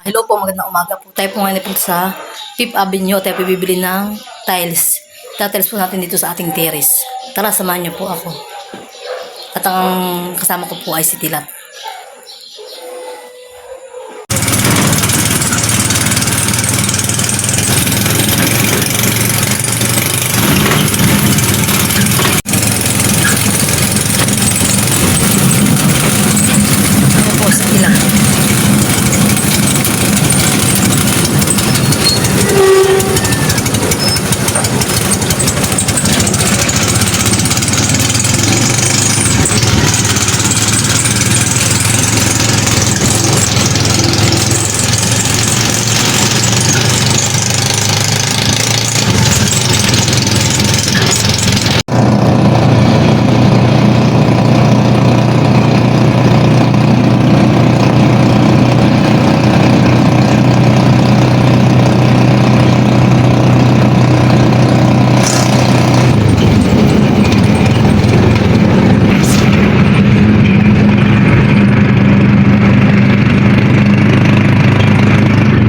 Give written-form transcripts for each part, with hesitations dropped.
Hello po, magandang umaga po. Tayo po ngayon po sa Fifth Avenue. Tayo po bibili ng tiles. Tatiles po natin dito sa ating terrace. Tara, samahan niyo po ako. At ang kasama ko po ay si Tilat. Ano po sa Tilat?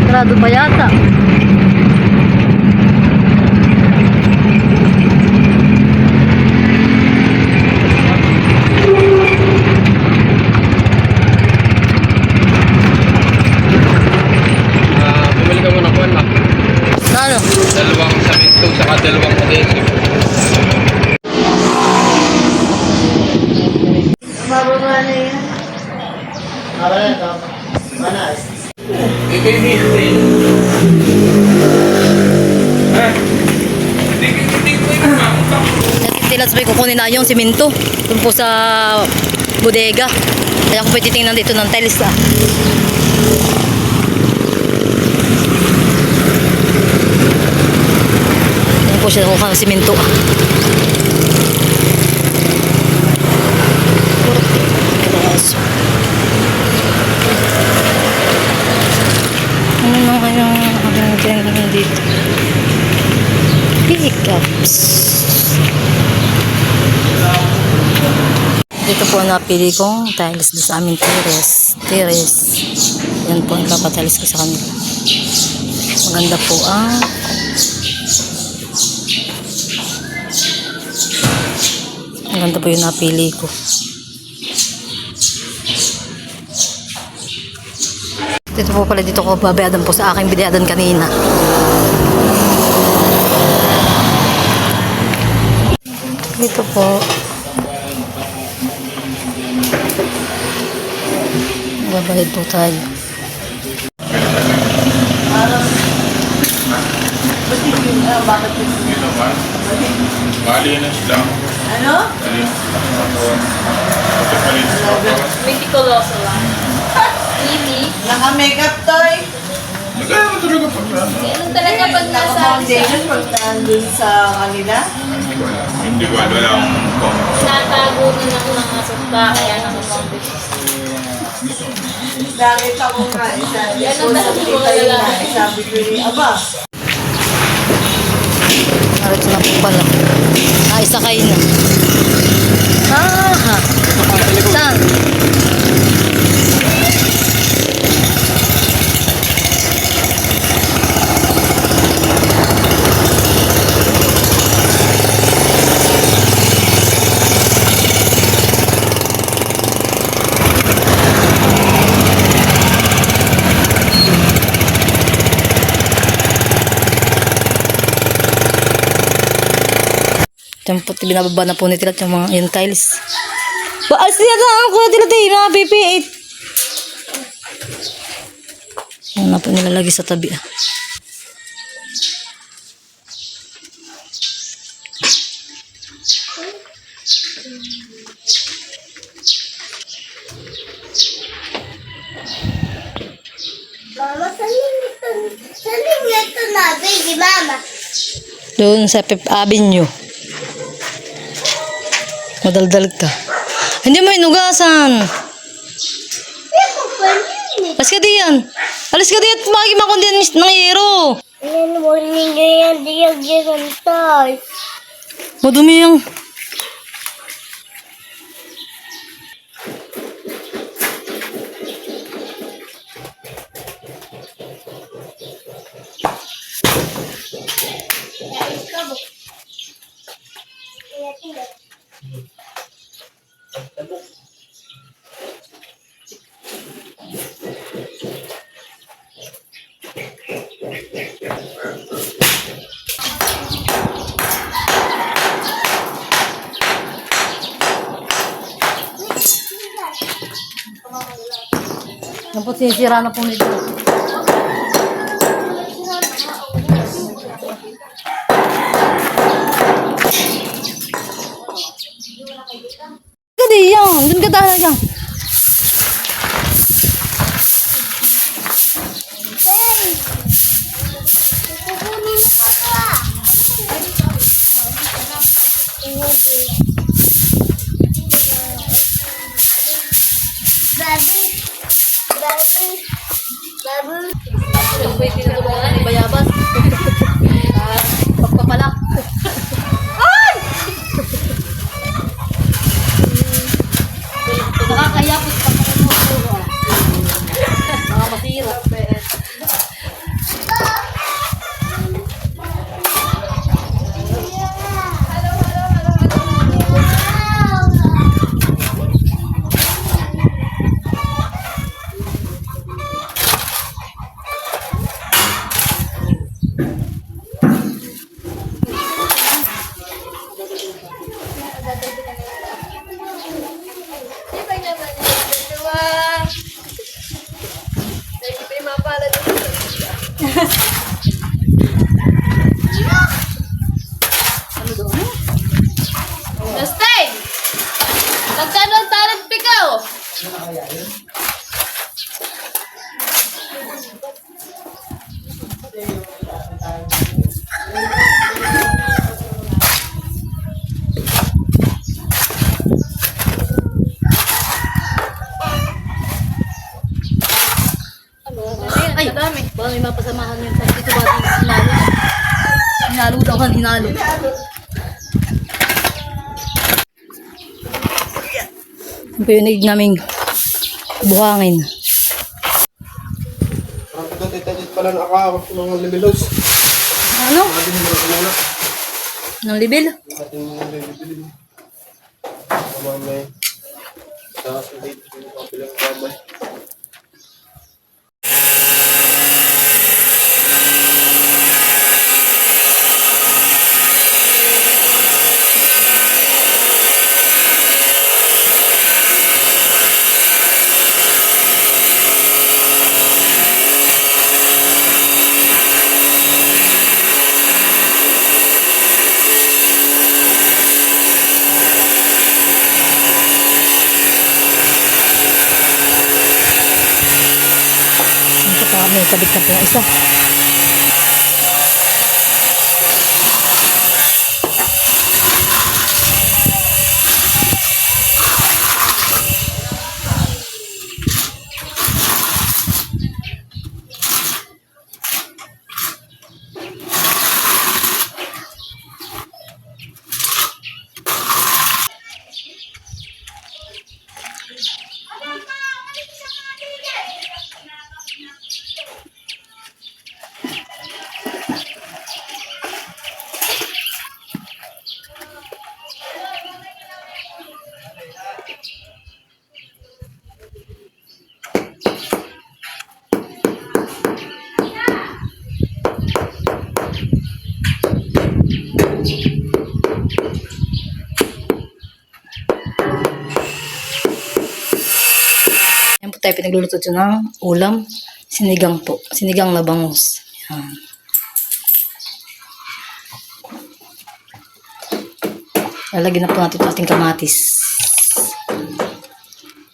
Sarado pa yata. Bumili ka muna kuwan, Mac. Ano? Dalawang samento saka dalawang adhesive. Mababa na yan. Mababa na ito. Manas. Ito yung history. Tilat sabay kukunin na yung simento. Doon po sa bodega. Kaya ko po titingnan dito ng tiles ah. Yan po siya nakuha ng simento ah. Ano na kayong tingnan dito? Pickups. Dito po ang napili kong tiles doon sa aming terrace. Yan po ang papatiles ko sa kanila. Maganda po ang maganda po yung napili ko. Dito po pala, dito ko babayadan po sa aking binayadan kanina. Dito po. Babayad po tayo. Bali na sila. Ano? Meticuloso lang. Mimi. Naka-makeup toy. Magkano mo talaga pa? Ganun talaga pag nasa Naka-foundation pag nandun sa kanila. Hindi ko alam kung natago na ng mga sukta kaya nakakomplex. Nakita ko nga isa. Yan ang Sa dami ko kita yun na. lalaki. Sabi ko ni Aba. Narito na po pala. Isakay na. Ha. Saan? Diyan po, binababa na po ni Tilat yung mga yung tiles. Alis niya na ako na Tilat eh, mga PP8. Yan na po nilalagay sa tabi ah. Mama, saan ito na, baby mama? Doon sa Fifth Avenue. Madaldal ka. Hindi mo hinugasan. Alis ka diyan. Alis ka diyan. Makikimakundi ng yero. Ayan, morning ganyan, diyag yan, tay. Madumi yung... sinisira na po nito. Gadi yan. Doon ka talaga. Yung po yung tinutulungan ni Bayabas. Pagpapalak. Ay! Nakakaya po sa pagpapalak. Mga masira. Justin! Magkano ang talent pikaw? Ay, dami. Baka may mapasamahan yun. Dito ba ito hinalo? Hinalo daw kan hinalo. Ang pinig naming buhangin. Ang tatit pala na ako ng libilos. Ano? Ating mga kumuna. Ng libil? Ating mga libilis. Mamay. Tapos dito yung kapilang kamay. May sabit na po ang isa. Yan po tayo pinagluluto ito ng ulam. Sinigang po. Sinigang na bangus. Yan. Lalagyan na po natin ito ating kamatis.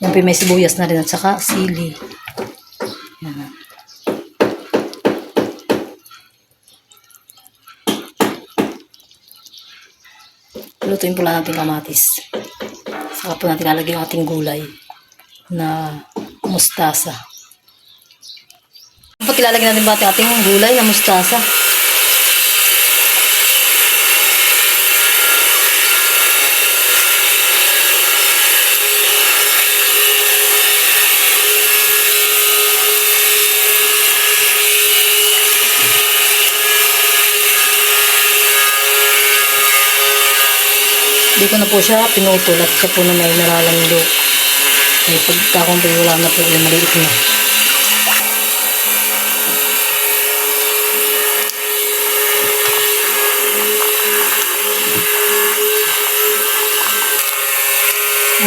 Yan po may sibuyas na rin at saka sili. Yan. Lutuin po lang natin kamatis. Saka po natin lalagyan yung ating gulay na mustasa. Dapat ilalagay natin ba ating gulay na mustasa? Hindi ko na po siya pinutol at siya po na may nalalando. Ay pagkakumpay wala na po yung maliit na.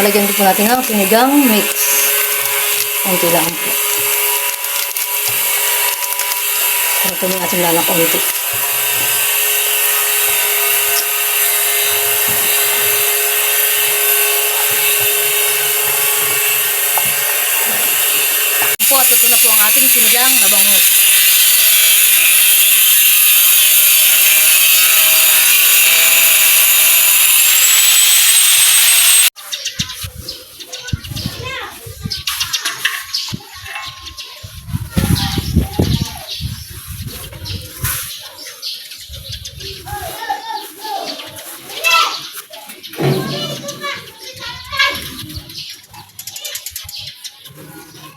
Malagyan po natin ang sinigang mix. Kunti lang po. Ito yung ating lalakunti. Po at ito na po ang ating sinigang na bangus.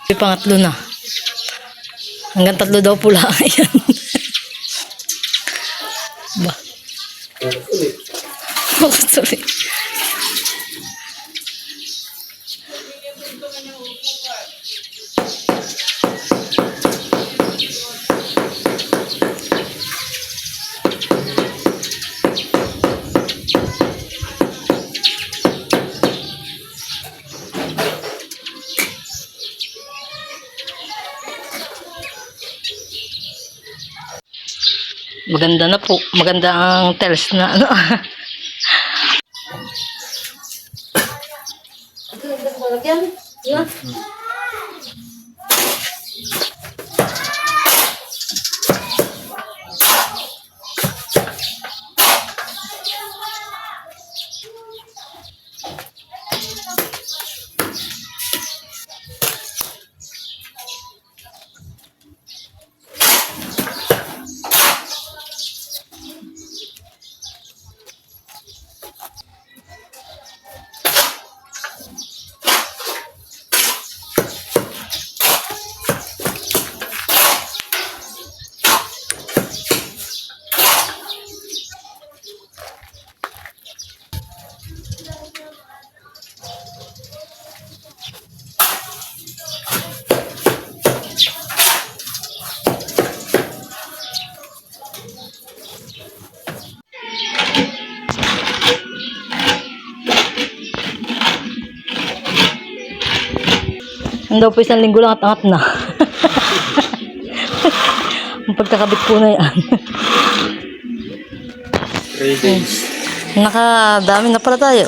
Yung pangatlo na. Hanggang 3 daw po lang. Ayan. Ba? Oh, sorry. Maganda na po. Maganda ang tiles na ano. Ang daw po 1 linggo lang at angat na. Ang pagkakabit po na yan. 3 days. Nakadami na pala tayo.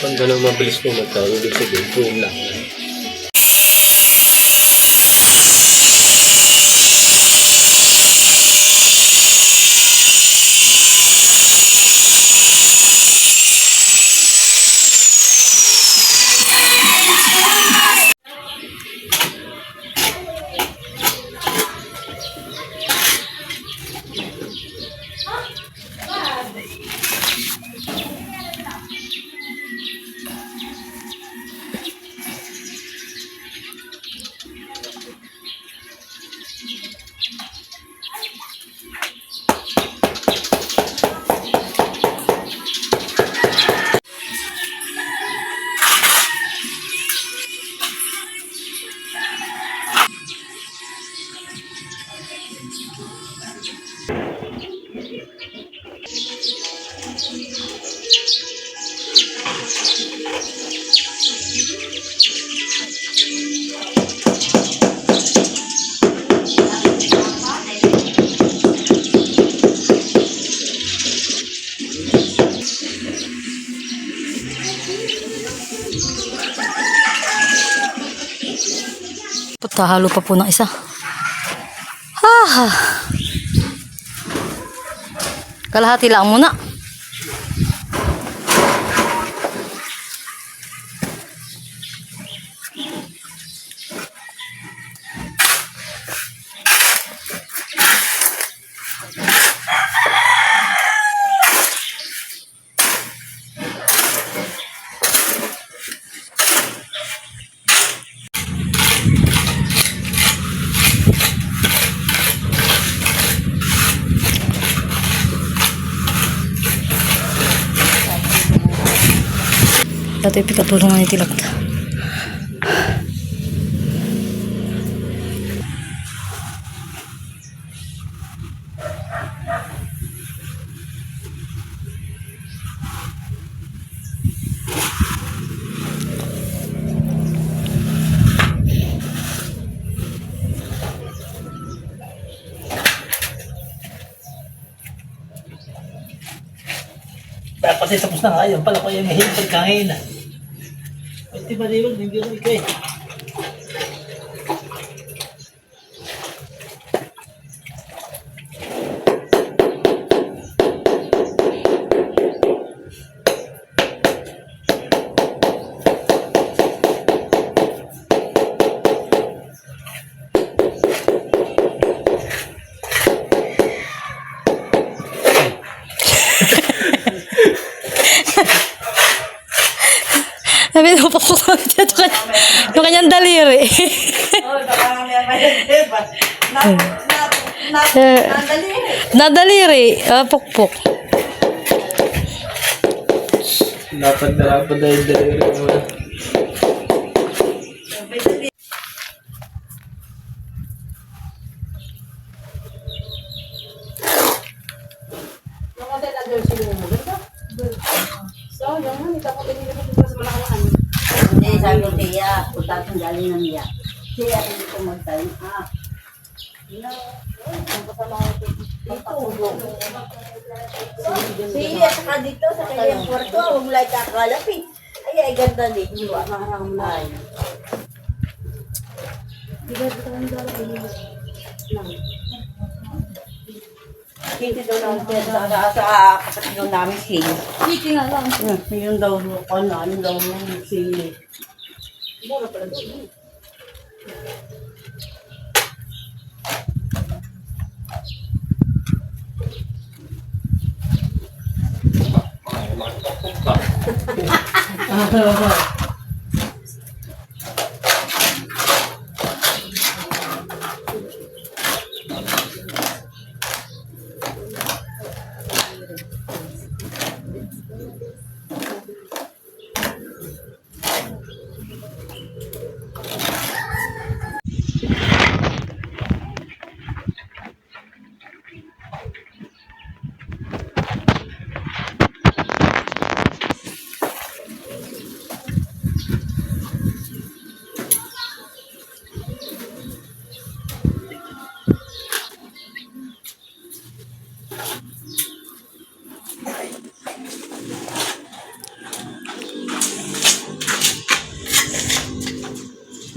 Pag gano'ng mabilis po magtao, ibig sabihin, full lang. Halo pa po ng isa. Kalahati lang muna. Dati pikatulungan ni Tilakta. Kasi tapos na nga, yun pala ko yung hihintay kahina. Pwede ba diba, hindi ko ikay. Sabi mo, papukul niya yung kanyang daliri. Nadaliri. Pukpuk. Lapad na yung delivery mo na. Hindi, sabi ko siya, punta kong galing ng niya. Siya, hindi ko magtayo. Siya, saka dito, sa kanyang kwarto, huwag mulay kakalapin. Ay, ganda din. Ay. Hindi daw namin sa kapatid daw namin siya. Hindi nga lang. Yun daw, ano daw siya. Mura pala daw.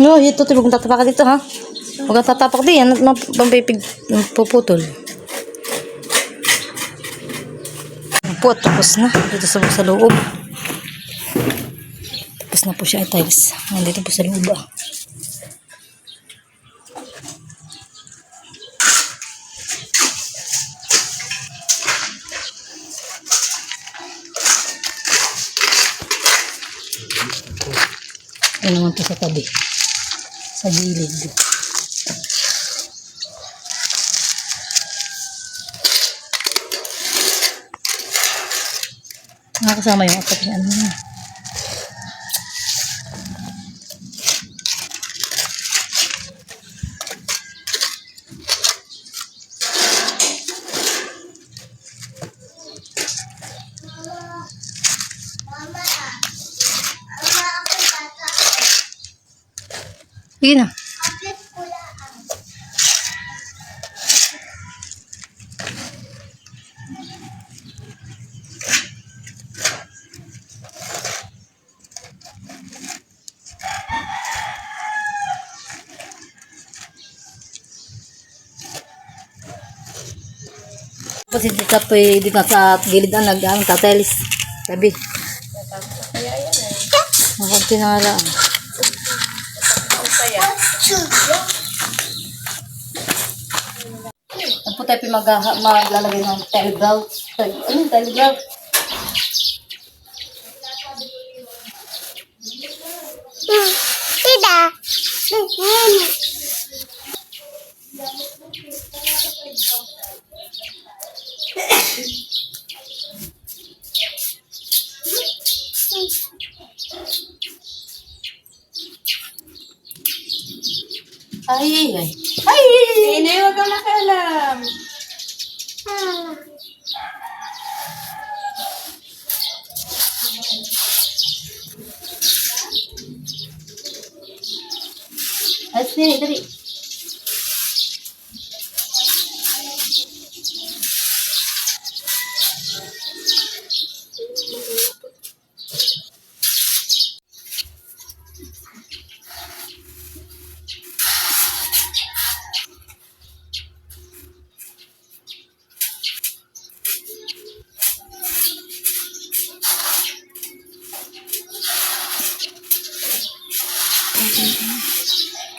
No, ito huwag mong tatapak dito ha. Huwag kang tatapak di yan. Pampipig puputol. Put, tapos na. Dito sa loob. Tapos na po siya ay tiles. Nandito po sa loob ah. Ano naman po sa tabi. Sa gilid. Nakakasama yung apat niya. Ano na. Sige na. Tapos hindi ka pwede na sa gilid ang nag-ano, tatelis. Sabi. Ang konti na nga lang. Ano po tayo maglalagay ng teleground? Ano yung teleground? Tida. Ay, ay. Inay, huwag kang nakialam. Ay, dali, dali.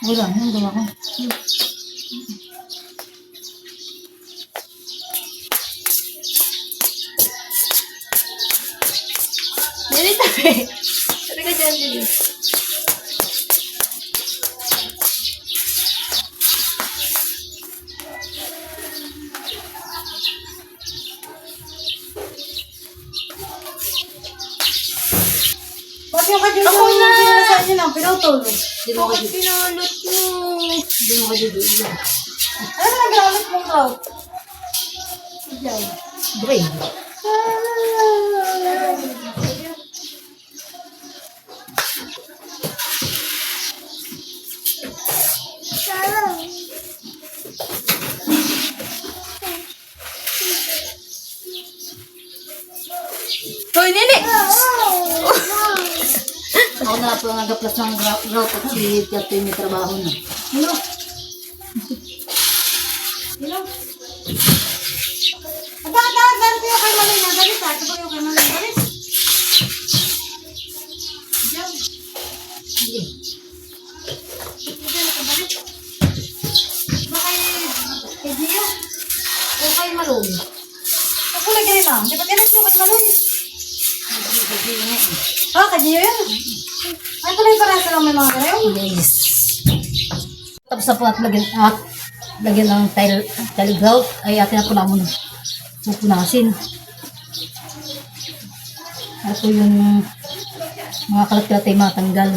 Wala, yung gawa ko. Dali, tabi. Tabi ka dyan, dali. Bakit yung kadyo ako na? Saan yun ang pinutulog? Di mo Bakit kayo, pinulot mo? di mo kayo dito. Ano nagamit mong raw? Diyan. Brain. Hoy, nini! Ako na po ang nagaplas ng grout at si Tiyatoy may trabaho na. Ano? Ano? Agad-agad ko yung kay Maloy na galit ha. Ito ko yung kay Maloy na galit. Diyan. Hindi. Diyan ako galit. Ba kay Gio? Kung kayo malumi. Ako lagi rin ah. Di ba galit mo kay Maloy? Hindi nga eh. Ah, kay Gio yan. Ay, tuloy pa rin sa lang may mga garayo. Yes. Tapos na po at lagyan ng tile grout ay atin na po na muna pupunasin. At po yung mga kalat-kalat ay matanggal.